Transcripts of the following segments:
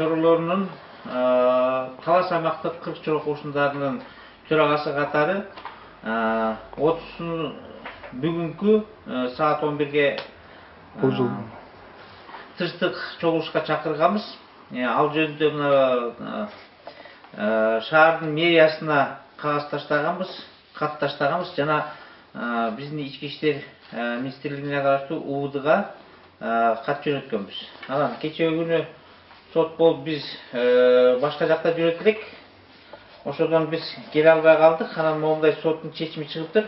чоролорунун талаш аймактык 40 чоро кошундарынын төрагасы катары 30 бүгүнкү саат 11-ге тынчтык чогулушка чакырганбыз. Ал жөнүндө мына шаардын мэриясына кагаз таштаганбыз, кат таштаганбыз жана биздин ички иштер министрлигине караштуу УВДга кат жөнөткөнбүз. Анан кечээ күнү сот болуп биз башка жакта жүрөт элек. Ошодон биз келе албай калдык. Анан моундай соттун чечими чыгыптыр.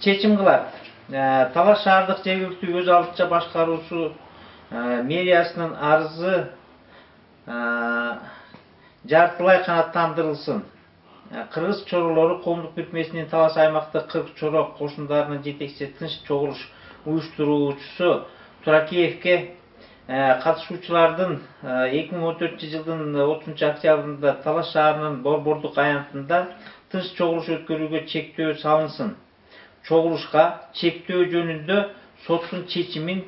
Чечим кылат. Талаш шаардык жергиликтүү өз алдынча башкаруусу мэриясынын арызы жартылай канааттандырылсын. Кыргыз чоролору коомдук бирикмесинин Талаш аймактык 40 чоро кошундарынын жетекчиси тынч чогулуш уюштуруучусу Туракеевке катышуучулардын 2014-жылдын 30-октябрында Талаш шаарынын борбордук аянтында тынч чогулуш өткөрүүгө чектөө салынсын. Чогулушка чектөө жөнүндө соттун чечимин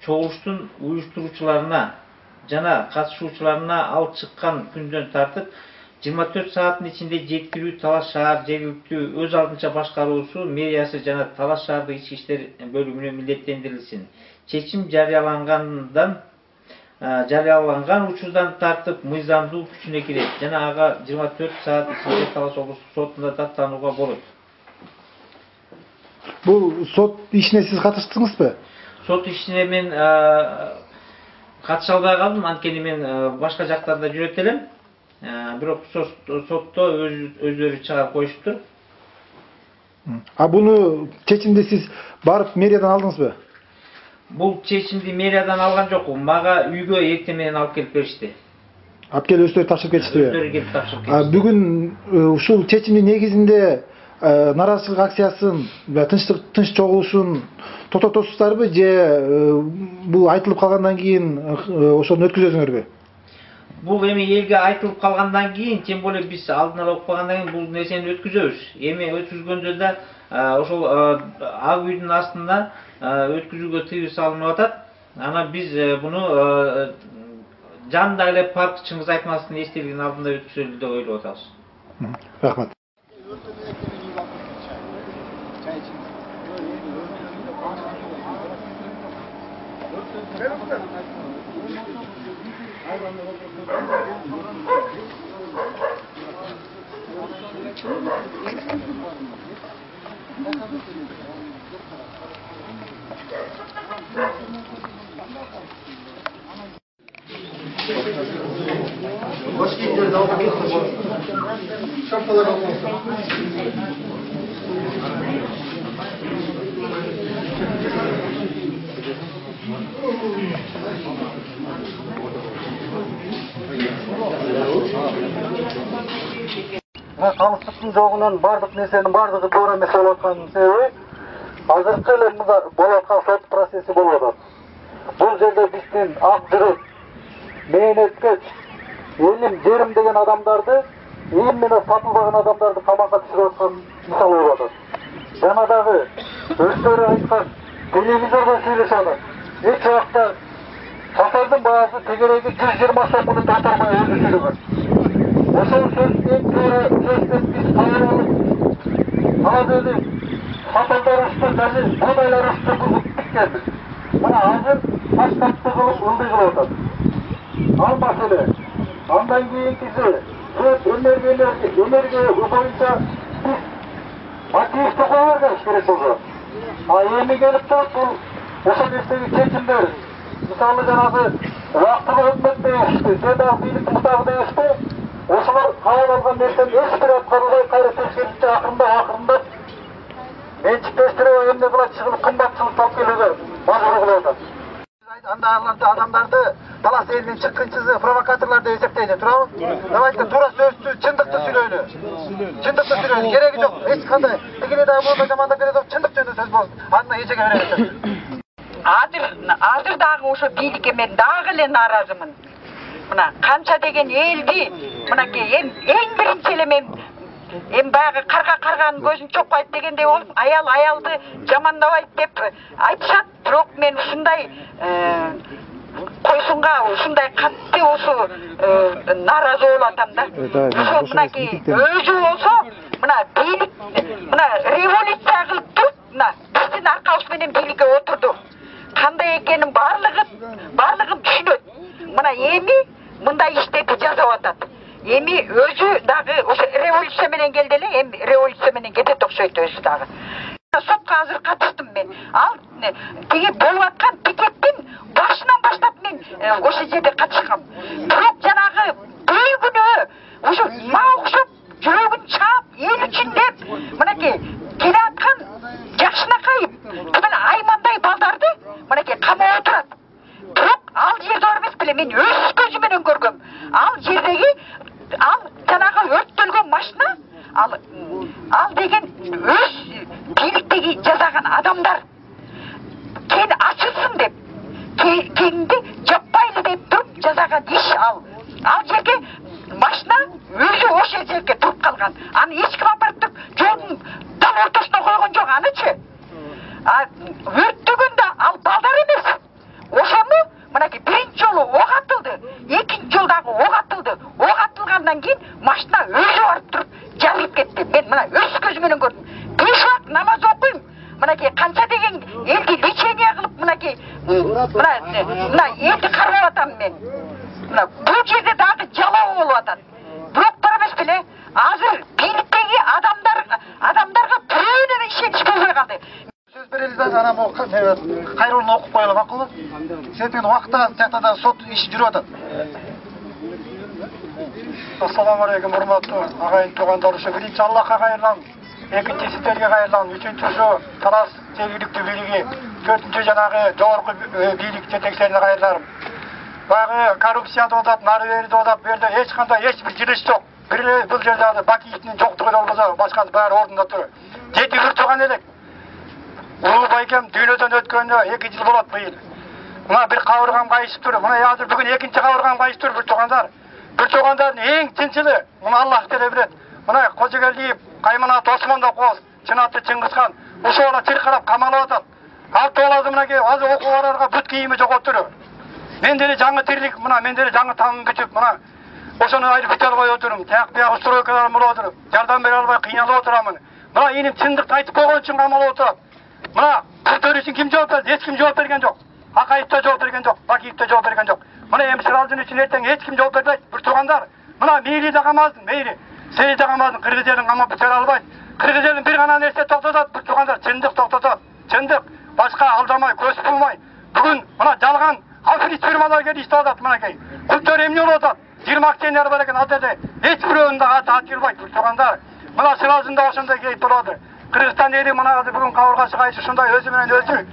чогулуштун уюштуруучуларына жана катышуучуларына алып чыккан күндөн тартып 24 сааттын ичинде жеткирүү Талаш шаар жергиликтүү өз алдынча башкаруусу мэриясы жана Талаш шаардык ички иштер бөлүмүнө милдеттендирилсин. Чечим жарыяланган учурдан тартып мыйзамдуу күчүнө кирет жана ага 24 саат ичинде Талаш облустук сотунда даттанууга болот. Бул сот ишине сиз катыштыңызбы? Сот ишине мен катыша албай калдым, анткени мен башка жактарда жүрөт элем. Бирок сотто өздөрү чыгарып коюшуптур. Буну чечимди сиз барып мэриядан алдыңызбы? Бул чечимди мэриядан алган жокмун. Мага үйгө эртең менен алып келип беришти. Алып келип өздөрү тапшырып кетиштиби? Өздөрү келип тапшырып кетишти. Бүгүн ушул чечимдин негизинде наразычылык акциясын, тынч чогулушун токтотосуздарбы же бул айтылып калгандан кийин ошону өткүзөсүңөрбү? Бул эми элге айтылып калгандан кийин, тем более биз алдын ала окугандан кийин бул нерсени өткүзөбүз. Эми өткүзгөндө да ошол ак үйдүн астында өткүзүүгө тыюу салынып атат. Анан биз буну жанында эле парк Чыңгыз Айтматовдун эстелигинин алдында өткүзөлү деп ойлоп атабыз. Рахмат. Hoş geldiniz. Şapkalar olmasın. Камсыздын жогунан бардык нерсенин бардыгы туура эмес болуп атканын себеби азыркы эле мында болуп аткан сот процесси болуп атат. Бул жерде биздин ак жүрөк, мээнеткеч, элим жерим деген адамдарды, ээл менен сатылбаган адамдарды камакка түшүрүп аткан мисал болуп атат. Жана дагы өздөрү айткан телевизордон сүйлөшүп атат. Эч убакта шахардын баасы тегереги 120 сом муну татармай өзү сүйлөгөн. Ошол сөзден туура сөздөн биз кабыл алып, азыры сатылдар ушты жана бодайлар ушты кылып биткенбиз. Мына азыр таштапты кылып ылдый кылып атат. Ал маселе. Андан кийинкиси сөз энерге боюнча биз мотивди кое бергенбиз керек болсо. Эми келип туруп бул ошол нерсеги чечимдер. Мисалы жанагы вактылык өкмөт дегишти, же дагы бийликтин мутабы дегишти. Ошолор кабыл алган нерсени эч бир аткарылбай кайра тескерисинче акырындап менчиктештирип эмне кылат чыгып кымбатчылык алып келүүгө мажбур кылып атат. Андайларды адамдарды талас элинин чыккынчысы, провокаторлор деп эсептейли, туурабы? Давайте туура сөздү, чындыкты сүйлөйлү. Чындыкты сүйлөйлү, кереги жок. Эч кандай тигине дагы болбой жамандап келет, чындык жөнүндө сөз болсун. Андан эчеге беребиз. Азыр дагы ошо бийликке мен дагы эле нааразымын. Мына канча деген элди, мынакей эң биринчи эле мен баягы карганын көзүн чокпайт дегендей болуп, аялды жамандабайт деп айтышат. Бирок мен ушундай койсунга ушундай катты ушу нааразы болуп атам да. Ошо мынакей өзү болсо мына бийлик мына революция кылып туруп мына биздин аркабыз менен бийликке отурду. Кандай экенин барлыгын түшүнөт. Мына эми мындай иштерди жасап атат. Эми өзү дагы ошо революция менен келди эле, эми революция менен кетет окшойт өзү дагы. Сотко азыр катыштым мен. Ал тиги болуп аткан пикеттин башынан баштап мен ошол жерде катышкам. Бирок жанагы бөйгүнө ошо мага окшоп жүрөгүн чаап, эл үчүн деп мынакей келаткан жакшынакай мына аймандай балдарды мынакей камап отурат. Бирок ал жерде бар эмес беле, мен өз көзүм менен көргөм. Ал жердеги жанагы өрттөлгөн машина, ал деген өз бийликтеги жасаган адамдар кен ачылсын деп, кенди жаппайлы деп туруп жасаган иш ал. Ал жерге машина өзү ошол жерге туруп калган. Аны эч ким апарып туруп жолдун дал ортосуна койгон жок анычы. Өрттөгөндө ал балдар эмес. Ошону мынакей биринчи жолу ок атылды, экинчи жолу дагы ок атылды. Ок атылгандан кийин машина өзү барып туруп жарылып кетти. Мен мына өз көзүм менен көрдүм. 5 убакыт намаз окуйм. Мынакей канча деген элди лечение кылып мынакей мына элди кармап атам мен. Мына бул жерде дагы жалоо болуп атат. Бирок бар эмес беле, азыр бийликтеги адамдарга бирөөнө да ишенич болбой калды. Сөз берели да ана бул кайрылууну окуп коелу макулбу? Сеткен убакта тияктада сот иши жүрүп атат. Ассаламу алейкум, урматтуу агайын туугандар. Ошо биринчи Аллахка кайрылам, экинчи сиздерге кайрылам, үчүнчүсү Талас жергиликтүү бийлиги, төртүнчү жанагы жогорку бийлик жетекчилерине кайрылам. Баягы коррупция деп атат, нары бери деп атат, бу жерде эч кандай бир жылыш жок. Бир эле бул жерде Бакиевдин жоктугу болбосо башкасы баары ордунда турат. Жети үр турган элек. Улуу байкем дүйнөдөн өткөнүнө 2 жыл болот быйыл. Мына бир кабыргам кайышып тур. Мына азыр бүгүн экинчи кабыргам кайышып тур, бир туугандар. Бир туугандардын эң тынчылы, мына Аллах деле билет. Мына Кожогелдиев, Кайманат Осмондо коз, Чынаты Чыңгызхан ошола чыркырап камалып атат. Ал тоолады мынакей азыр окугаларга бут кийими жоготтур. Мен деле жаңы тирлик, мына мен деле жаңы тамым бүтүп, мына ошону айрып бүтө албай отурум. Тияк бияк устройкаларым болуп отуруп, жардам бере албай кыйналып отурамын. Мына эним чындыкты айтып койгон үчүн камалып отурат. Мына Кыртөр үчүн ким жооп берди? Эч ким жооп берген жок. Акаев да жооп берген жок, Бакиев да жооп берген жок. Мына эми Сыралдын үчүн эртең эч ким жооп бербейт. Бир туугандар, мына мейли да камаздын, мейли. Сени да камаздын, кыргыз элин камап бүтө албайт. Кыргыз элин бир гана нерсе токтотот, бир туугандар, чындык токтотот. Чындык, башка алдамай, көз булмай. Бүгүн мына жалган африт фирмалар келип иштеп атат мынакей. Кыртөр эмне болуп атат? 20 акционер бар экен ал жерде. Эч бирөөнүн да аты ачылбайт, бир туугандар. Мына Сыралдында ошондой кейип болот. Кыргызстан эли мына бүгүн кабыргасы кайшы ушундай өзү менен өзү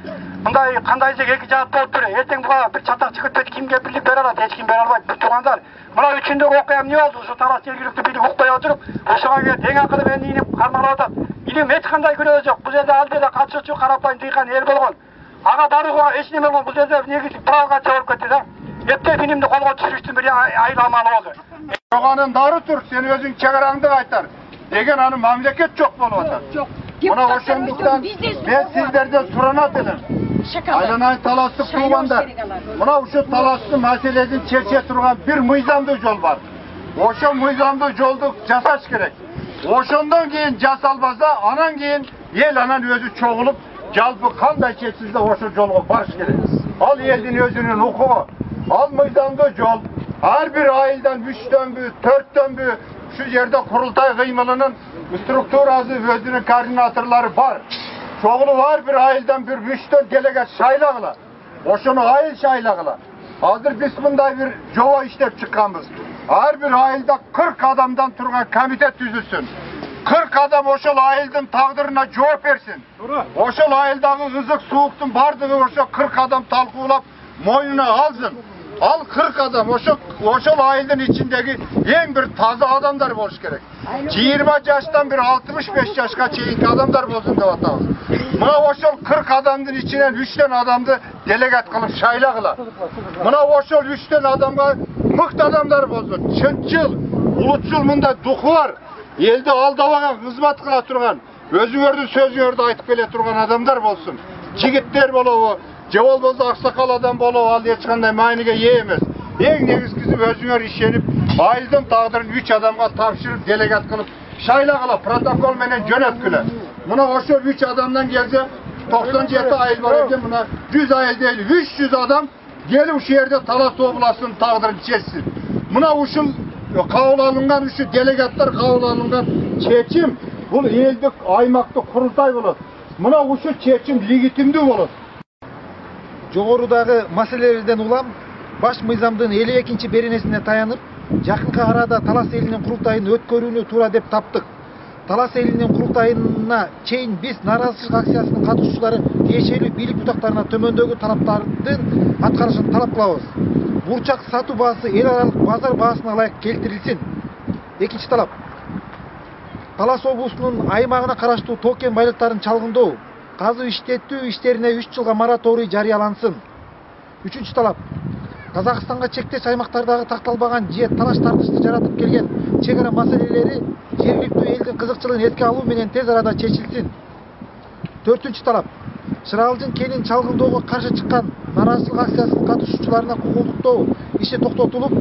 мындай кандайдыр эки жаат болуп тур. Эртең буга бир чатак жигит кимге бирлик бере алат, эч ким бере албайт, бир туугандар. Мына үчүндөгү окуя эмне болду? Ушу Талас жергиликтүү бийлик укпай отуруп, ошого тең акылы менен иним кармалып атат. Иним эч кандай күнөө жок. Бул жерде ал жерде катышуучу карапайым дыйкан эл болгон. Ага барууга эч неме болгон. Бул жерде негизи провокация болуп кетти да. Эптеп инимди колго түшүрүштүн бир айламаны болду. Жоганын дары тур, сен өзүң чыгараңды кайтар деген аны мамлекет жок болуп атат. Мына ошондуктан мен сиздерден суранат элем. Айланайын Таластык туугандар. Мына ушу Таластын маселесин чече турган бир мыйзамдуу жол бар. Ошо мыйзамдуу жолду жасаш керек. Ошондон кийин жасалбаса, анан кийин эл анан өзү чогулуп, жалпы кандай чечилсе ошо жолго барыш керек. Ал элдин өзүнүн укугу. Ал мыйзамдуу жол ар бир айылдан 3төнбү, 4төнбү şu жерде курултай кыймылынын структурасы өзүнүн координаторлору бар. Çoğulu var bir ayıldan bir 3-4 delegat şayлагыла. Ошону айыл шайлагыла. Азыр биз мындай bir жоба иштеп чыкканбыз. Ар bir айылда 40 адамдан турган комитет түзүлсүн. 40 адам ошол айылдын тагдырына жооп берсин. Ошол айылдагы ызык сууктун бардыгы ошо 40 адам талкуулап мойнуна алсын. Al 40 adam, ошол айылдын içindeki en bir таза адамдар болуш керек. 20 жаштан bir 65 жашка чейинки адамдар болсун деп атабыз. Мына ошол 40 адамдын içинен 3төн адамды делегат кылып шайлагыла. Мына ошол 3төн адамга мыкты адамдар болсун. Чынчыл, улутчул мындай духу бар. Элди алдабаган, кызмат кыла турган, өзүңөрдүн сөзүңөрдү айтып келе турган адамдар болсун. Жигиттер болобу, же болбосо аксакал адам болуп ал эч кандай мааниге ээ эмес. Эң негизгиси өзүңөр ишенип, айылдын тагдырын 3 адамга тапшырып, делегат кылып, шайлагыла, протокол менен жөнөткүлө. Мына ошо 3 адамдан келсе 97 айыл бар экен, мына 100 айыл değil, 300 адам gelip uşu yerde Talas Oblası'nın tağdırını çetsin. Mına uşul kabul alıngan, uşu delegatlar kabul alıngan çeçim, bu eldik, aymaktık kurultay olur. Mına uşu çeçim legitimdi olur. Жогорудагы маселелерден улам баш мыйзамдын 52 беренесине таянып, жакынкы арада Талас элинин курултайын өткөрүүнү туура деп таптык. Талас элинин курултайына чейин биз нааразычылык акциясынын катышуучулары тиешелүү бийлик бутактарына төмөндөгү талаптардын аткарышын талап кылабыз. Бурчак сатуу баасы эл аралык базар баасына ылайык келтирилсин. Экинчи талап. Талас облусунун аймагына караштуу тоо-кен байлыктарын чалгындоо, казуу иштетүү иштерине 3 жылга мораторий жарыялансын. Үчүнчү талап. Казакстанга чектеш аймактардагы такталбаган же талаш тартышты жаратып келген чек ара маселелери жергиликтүү элдин кызыкчылыгын эске алуу менен тез арада чечилсин. Төртүнчү талап. Шыралжын кенин чалгындоого каршы чыккан нааразычылык акциясынын катышуучуларына кукулдуктоо иши токтотулуп,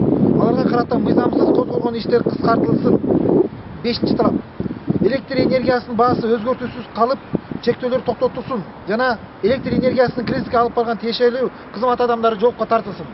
аларга карата мыйзамсыз козголгон иштер кыскартылсын. Бешинчи талап. Электр энергиясынын баасы өзгөртүүсүз калып, чектөөлөр токтотулсун жана электр энергиясынын кризиске алып барган тиешелүү кызмат адамдары жоопко тартылсын.